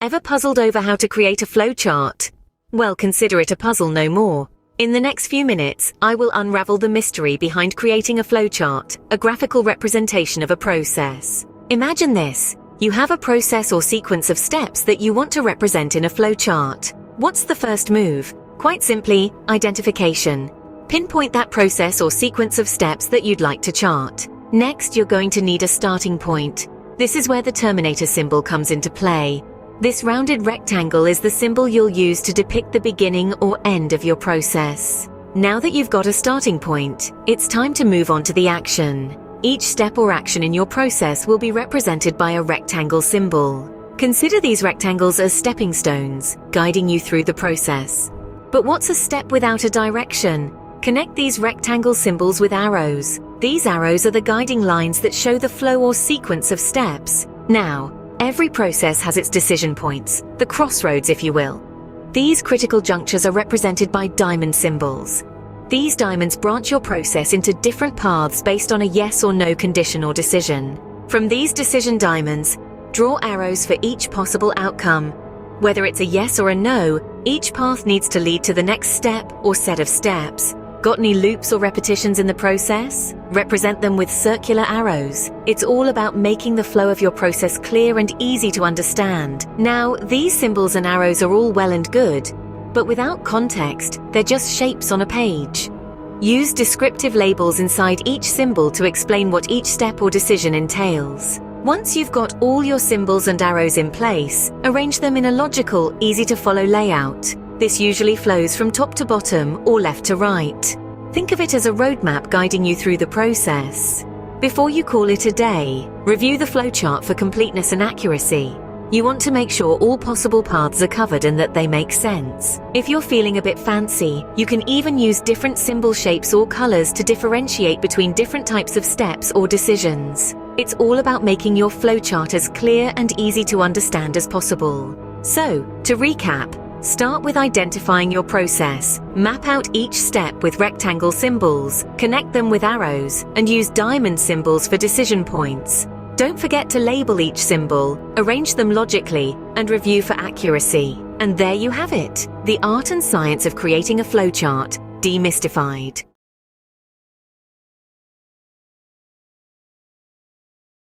Ever puzzled over how to create a flowchart? Well, consider it a puzzle no more. In the next few minutes, I will unravel the mystery behind creating a flowchart, a graphical representation of a process. Imagine this. You have a process or sequence of steps that you want to represent in a flowchart. What's the first move? Quite simply, identification. Pinpoint that process or sequence of steps that you'd like to chart. Next, you're going to need a starting point. This is where the Terminator symbol comes into play. This rounded rectangle is the symbol you'll use to depict the beginning or end of your process. Now that you've got a starting point, it's time to move on to the action. Each step or action in your process will be represented by a rectangle symbol. Consider these rectangles as stepping stones, guiding you through the process. But what's a step without a direction? Connect these rectangle symbols with arrows. These arrows are the guiding lines that show the flow or sequence of steps. Now, every process has its decision points, the crossroads if you will. These critical junctures are represented by diamond symbols. These diamonds branch your process into different paths based on a yes or no condition or decision. From these decision diamonds, draw arrows for each possible outcome. Whether it's a yes or a no, each path needs to lead to the next step or set of steps. Got any loops or repetitions in the process? Represent them with circular arrows. It's all about making the flow of your process clear and easy to understand. Now, these symbols and arrows are all well and good, but without context, they're just shapes on a page. Use descriptive labels inside each symbol to explain what each step or decision entails. Once you've got all your symbols and arrows in place, arrange them in a logical, easy-to-follow layout. This usually flows from top to bottom or left to right. Think of it as a roadmap guiding you through the process. Before you call it a day, review the flowchart for completeness and accuracy. You want to make sure all possible paths are covered and that they make sense. If you're feeling a bit fancy, you can even use different symbol shapes or colors to differentiate between different types of steps or decisions. It's all about making your flowchart as clear and easy to understand as possible. So, to recap, start with identifying your process, map out each step with rectangle symbols, connect them with arrows, and use diamond symbols for decision points. Don't forget to label each symbol, arrange them logically, and review for accuracy. And there you have it, the art and science of creating a flowchart, demystified.